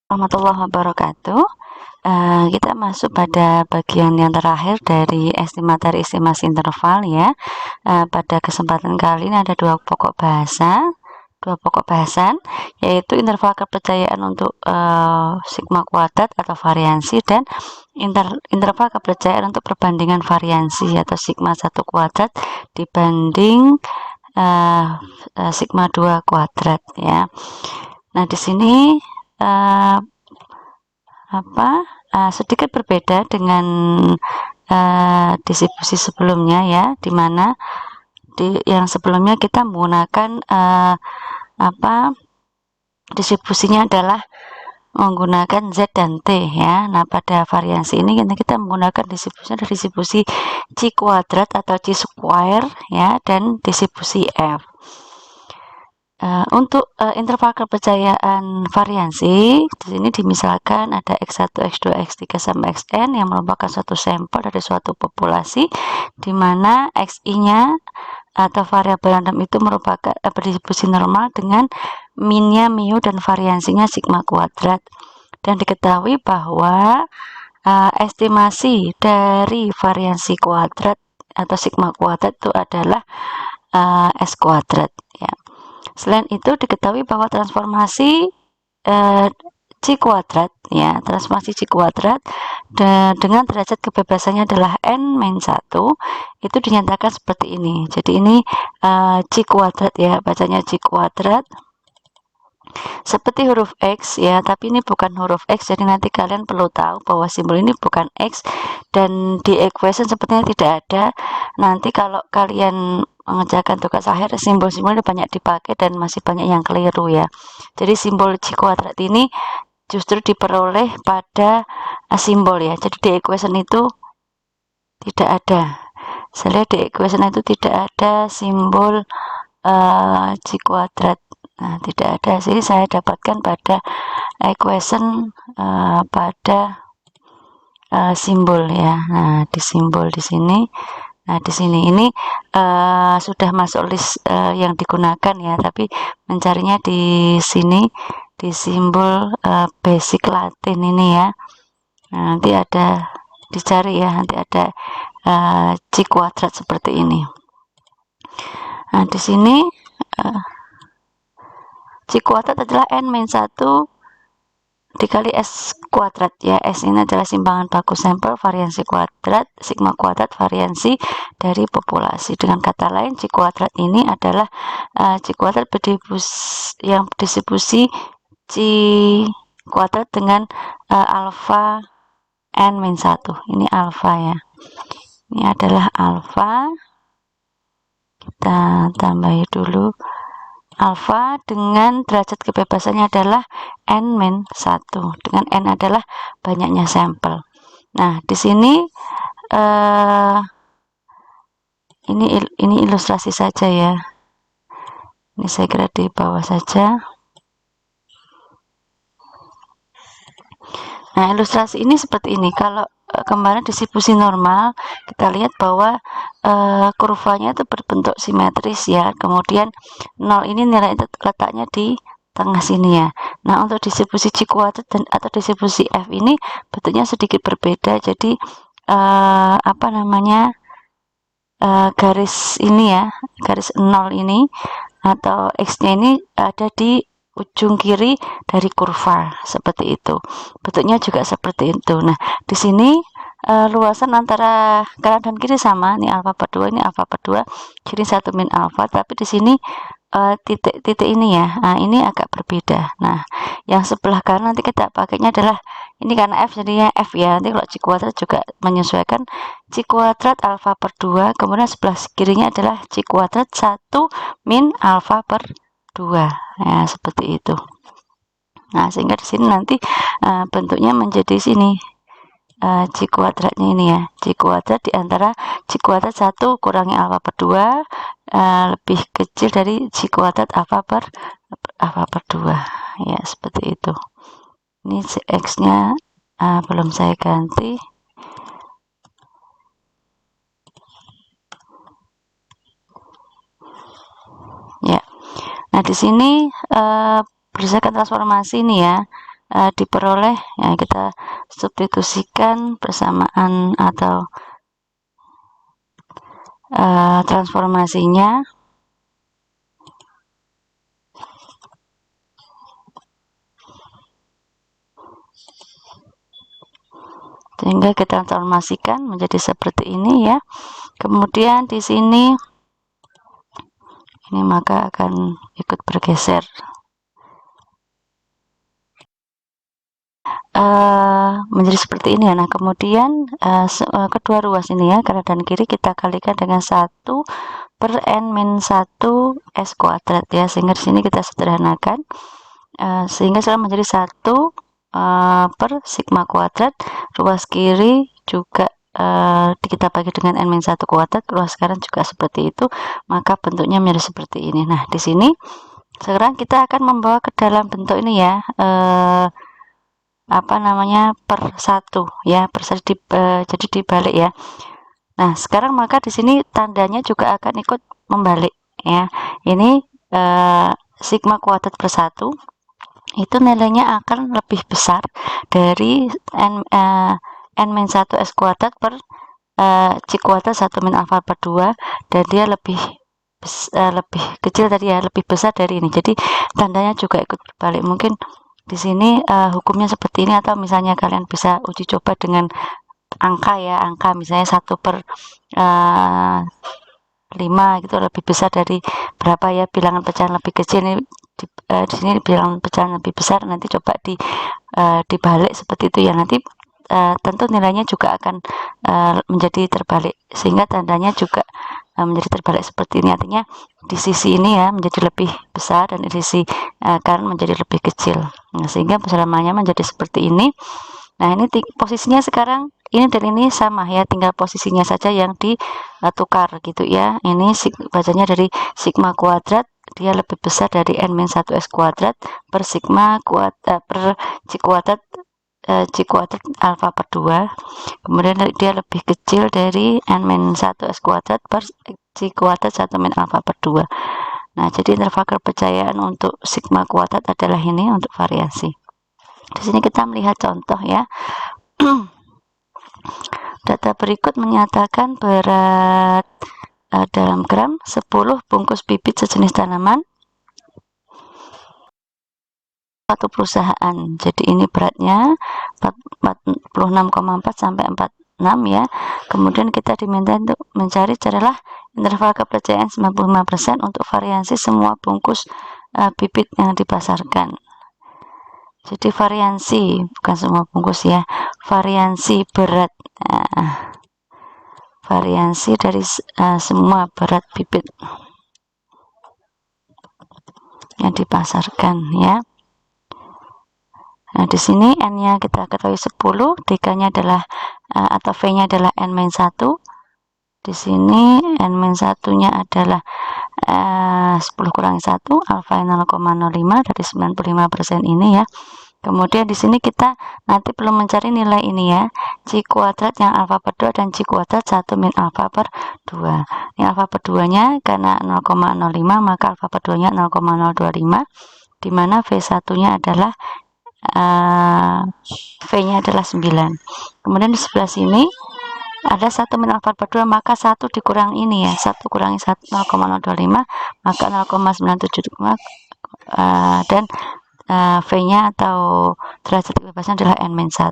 Warahmatullahi wabarakatuh. Kita masuk pada bagian yang terakhir dari estimasi interval ya. Pada kesempatan kali ini ada dua pokok bahasan, yaitu interval kepercayaan untuk sigma kuadrat atau variansi dan interval kepercayaan untuk perbandingan variansi atau sigma 1 kuadrat dibanding sigma 2 kuadrat ya. Nah, di sini sedikit berbeda dengan distribusi sebelumnya ya, dimana yang sebelumnya kita menggunakan distribusinya adalah menggunakan Z dan T ya. Nah, pada variansi ini kita menggunakan distribusi C kuadrat atau C square ya, dan distribusi F. Untuk interval kepercayaan variansi, di sini dimisalkan ada X1, X2, X3 sampai Xn yang merupakan suatu sampel dari suatu populasi, di mana Xi-nya atau variabel random itu merupakan berdistribusi normal dengan minnya mu dan variansinya sigma kuadrat. Dan diketahui bahwa estimasi dari variansi kuadrat atau sigma kuadrat itu adalah S kuadrat ya. Selain itu diketahui bahwa transformasi C kuadrat ya, transformasi C kuadrat dengan derajat kebebasannya adalah n-1 itu dinyatakan seperti ini. Jadi ini C kuadrat ya, bacanya C kuadrat seperti huruf X ya, tapi ini bukan huruf X, jadi nanti kalian perlu tahu bahwa simbol ini bukan X, dan di equation sepertinya tidak ada. Nanti kalau kalian mengerjakan tugas akhir, simbol-simbolnya banyak dipakai dan masih banyak yang keliru ya. Jadi simbol C kuadrat ini justru diperoleh pada simbol ya, jadi di equation itu tidak ada. Saya lihat di equation itu tidak ada simbol C kuadrat. Nah, tidak ada. Jadi saya dapatkan pada equation pada simbol ya. Nah, di simbol di sini. Nah, di sini ini sudah masuk list yang digunakan ya, tapi mencarinya di sini di simbol basic Latin ini ya. Nah, nanti ada dicari ya, nanti ada C kuadrat seperti ini. Nah, di sini C kuadrat adalah n-1 dikali S kuadrat ya. S ini adalah simpangan baku sampel variansi kuadrat, sigma kuadrat variansi dari populasi. Dengan kata lain, C kuadrat ini adalah C kuadrat yang distribusi C kuadrat dengan alfa n-1. Ini alfa ya. Ini adalah alfa. Kita tambahi dulu. Alfa dengan derajat kebebasannya adalah n-1, dengan n adalah banyaknya sampel. Nah, di sini ini ilustrasi saja ya. Ini saya kira di bawah saja. Nah, ilustrasi ini seperti ini. Kalau kemarin distribusi normal, kita lihat bahwa kurvanya itu berbentuk simetris ya. Kemudian 0 ini nilai letaknya di tengah sini ya. Nah, untuk distribusi C kuadrat atau distribusi F ini bentuknya sedikit berbeda. Jadi garis ini ya, garis 0 ini atau X-nya ini ada di ujung kiri dari kurva seperti itu. Bentuknya juga seperti itu. Nah, di sini luasan antara kanan dan kiri sama. Ini alfa per 2, ini alfa per 2. Kiri 1 min alfa, tapi di sini titik-titik ini ya. Nah, ini agak berbeda. Nah, yang sebelah kanan nanti kita pakainya adalah ini karena F jadinya F ya. Nanti kalau C kuadrat juga menyesuaikan C kuadrat alfa per 2, kemudian sebelah kirinya adalah C kuadrat 1 min alfa per 2 ya, seperti itu. Nah, sehingga di sini nanti bentuknya menjadi sini C kuadratnya ini ya, C kuadrat diantara C kuadrat 1 kurangi alfa per 2 lebih kecil dari C kuadrat alfa per 2 ya, seperti itu. Ini X nya belum saya ganti. Ya. Nah, di sini berdasarkan transformasi ini ya, diperoleh, ya kita substitusikan persamaan atau transformasinya. Sehingga kita transformasikan menjadi seperti ini ya. Kemudian di sini ini maka akan ikut bergeser. Menjadi seperti ini ya. Nah, kemudian kedua ruas ini ya, kanan dan kiri kita kalikan dengan 1 per n-1 s kuadrat ya, sehingga di sini kita sederhanakan, sehingga sudah menjadi 1 per sigma kuadrat. Ruas kiri juga kita bagi dengan n-1 kuadrat, ruas kanan juga seperti itu, maka bentuknya menjadi seperti ini. Nah, di sini sekarang kita akan membawa ke dalam bentuk ini ya, apa namanya, per 1 ya, per 1 jadi dibalik ya. Nah, sekarang maka di sini tandanya juga akan ikut membalik ya. Ini sigma kuadrat per 1 itu nilainya akan lebih besar dari n-1 s kuadrat per c kuadrat 1 min alfa per 2, dan dia lebih kecil tadi ya, lebih besar dari ini. Jadi tandanya juga ikut berbalik. Mungkin di sini hukumnya seperti ini, atau misalnya kalian bisa uji coba dengan angka ya, angka misalnya 1 per 5 gitu, lebih besar dari berapa ya, bilangan pecahan lebih kecil. Ini di sini bilangan pecahan lebih besar, nanti coba dibalik seperti itu ya. Nanti tentu nilainya juga akan menjadi terbalik, sehingga tandanya juga menjadi terbalik seperti ini. Artinya di sisi ini ya menjadi lebih besar, dan di sisi kanan menjadi lebih kecil. Nah, sehingga persamaan menjadi seperti ini. Nah, ini posisinya sekarang ini dan ini sama ya, tinggal posisinya saja yang ditukar gitu ya. Ini bacanya dari sigma kuadrat, dia lebih besar dari n-1 s kuadrat per sigma kuadrat per c kuadrat alfa per 2. Kemudian dia lebih kecil dari n-1 s kuadrat per c kuadrat 1 min alfa per 2. Nah, jadi interval kepercayaan untuk sigma kuadrat adalah ini untuk variasi. Di sini kita melihat contoh ya. Data berikut menyatakan berat dalam gram 10 bungkus bibit sejenis tanaman satu perusahaan. Jadi ini beratnya 46,4 sampai 46 ya. Kemudian kita diminta untuk mencari, carilah interval kepercayaan 95% untuk variasi semua bungkus bibit yang dipasarkan. Jadi variasi, bukan semua bungkus ya, variasi berat, variasi dari semua berat bibit yang dipasarkan ya. Nah, di sini n-nya kita ketahui 10, t-nya adalah atau v-nya adalah n-1. Di sini n-1-nya adalah 10 kurangi 1, alfa 0,05 dari 95% ini ya. Kemudian di sini kita nanti perlu mencari nilai ini ya, c kuadrat yang alfa per 2 dan c kuadrat 1 min alfa per 2. Ini alfa per 2-nya karena 0,05, maka alfa per 2-nya 0,025, di mana v1-nya adalah v-nya adalah 9. Kemudian di sebelah sini ada 1 min alfa per 2, maka 1 dikurang ini ya, 1 kurangi 1 0,025, maka 0,975, dan v-nya atau derajat kebebasan adalah n-1.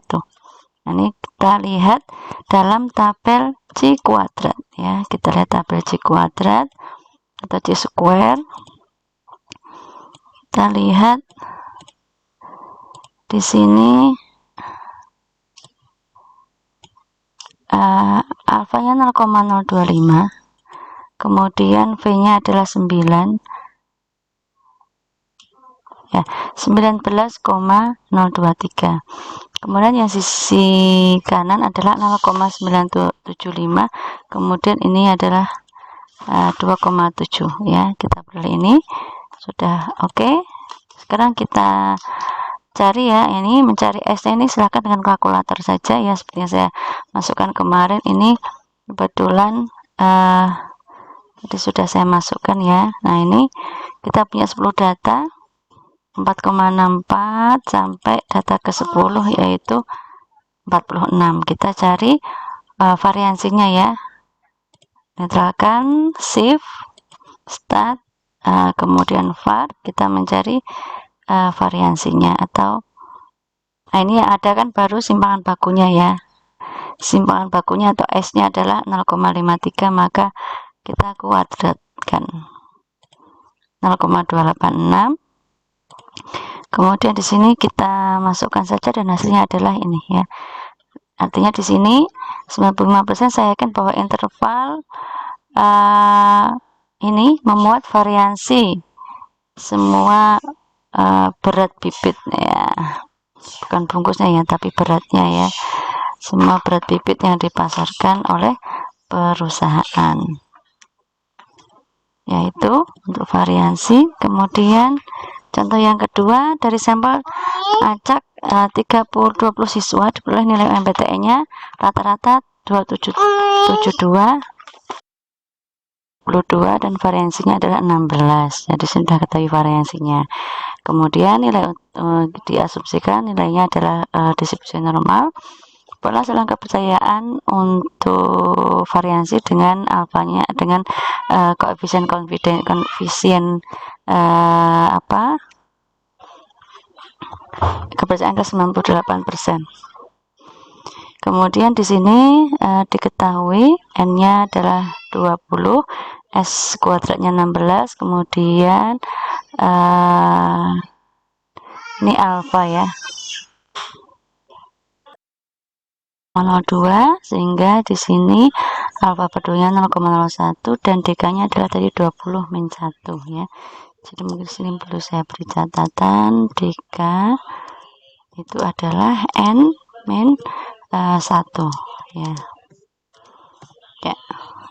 Nah, ini kita lihat dalam tabel c kuadrat ya. Kita lihat tabel c kuadrat atau c square. Kita lihat di sini alfanya 0,025, kemudian v-nya adalah 9 ya, 19,023. Kemudian yang sisi kanan adalah 0,975, kemudian ini adalah 2,7 ya. Kita pilih ini sudah oke. Sekarang kita cari ya, ini mencari S ini silahkan dengan kalkulator saja ya, seperti yang saya masukkan kemarin. Ini kebetulan jadi sudah saya masukkan ya. Nah, ini kita punya 10 data, 4,64 sampai data ke 10 yaitu 46. Kita cari variansinya ya. Netralkan, shift, start, kemudian var, kita mencari variansinya atau ini ada kan baru simpangan bakunya ya. Simpangan bakunya atau S-nya adalah 0,53, maka kita kuadratkan 0,286. Kemudian di sini kita masukkan saja dan hasilnya adalah ini ya. Artinya di sini 95% saya yakin bahwa interval ini memuat variansi semua berat bibit ya, bukan bungkusnya ya, tapi beratnya ya, semua berat bibit yang dipasarkan oleh perusahaan, yaitu untuk variansi. Kemudian contoh yang kedua, dari sampel acak 20 siswa diperoleh nilai MBTI nya rata-rata 2772 dan variansinya adalah 16. Jadi sudah ketahui variansinya. Kemudian nilai diasumsikan nilainya adalah distribusi normal. Pola selang kepercayaan untuk variansi dengan alfanya dengan koefisien kepercayaan ke 98%. Kemudian di sini diketahui N-nya adalah 20, S kuadratnya 16, kemudian ini alfa ya, 0,02, sehingga di sini alfa per 2 nya 0,01 dan DK-nya adalah tadi 20 min 1 ya. Jadi mungkin sini perlu saya beri catatan, DK itu adalah N min 1 ya. Ya.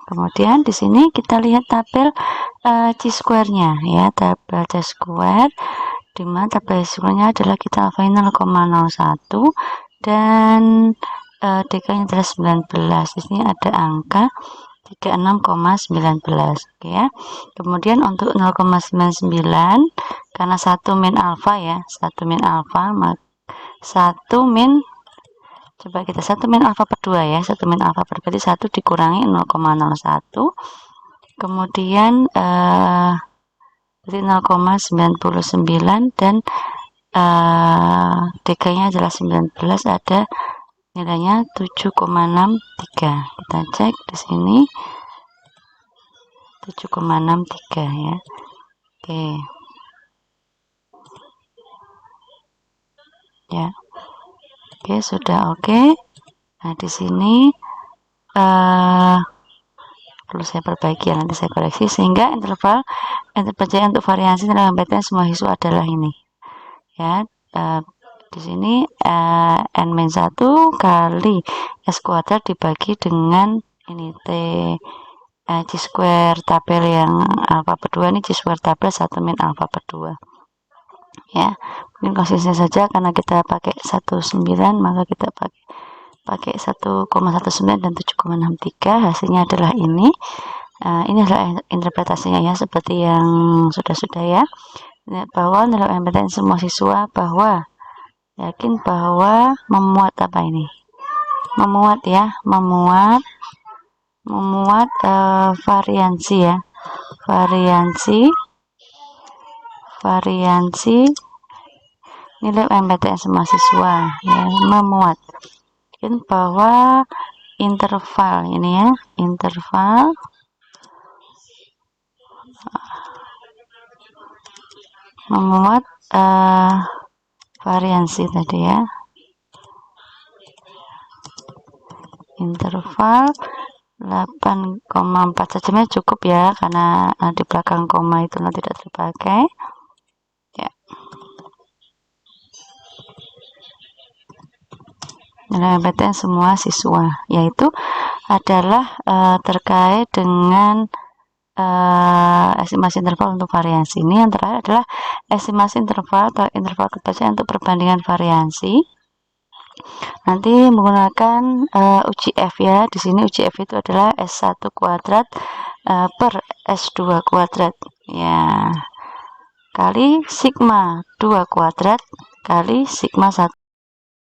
Kemudian di sini kita lihat tabel chi-square-nya ya, tabel chi-square, di mana tabel chi-square-nya adalah kita alfa 0,01 dan DK-nya adalah 19. Di sini ada angka 36,19 ya. Kemudian untuk 0,99 karena 1 min alfa ya, 1 min alfa, 1 min, coba kita 1 min alfa per 2 ya, 1 min alfa per berarti 1 dikurangi 0,01, kemudian berarti 0,99 dan DK nya adalah 19, ada nilainya 7,63. Kita cek di sini 7,63 ya. Oke. Ya. Oke, sudah oke. Nah, di sini perlu saya perbaiki ya, nanti saya koreksi, sehingga interval percayaan untuk variansi nilai MBTI semua siswa adalah ini. Ya, di sini N-1 kali S kuadrat dibagi dengan ini chi-square tabel yang alfa per 2, ini chi-square tabel 1 min alfa per 2 ya. Mungkin konsisten saja karena kita pakai 19, maka kita pakai 1,19 dan 7,63, hasilnya adalah ini. Ini adalah interpretasinya ya, seperti yang sudah ya, bahwa nilai MBTI semua siswa bahwa yakin bahwa memuat apa ini, memuat ya, memuat variansi ya, variansi nilai MBTI semua siswa ya, memuat bahwa interval ini ya, interval memuat variansi tadi ya, interval 8,4 saja cukup ya, karena di belakang koma itu tidak terpakai ya. Nilai MBTI semua siswa yaitu adalah terkait dengan estimasi interval untuk variansi. Ini yang terakhir adalah estimasi interval atau interval kepercayaan untuk perbandingan variansi. Nanti menggunakan UCF ya. Di sini UCF itu adalah S1 kuadrat per S2 kuadrat ya. kali sigma 2 kuadrat kali sigma 1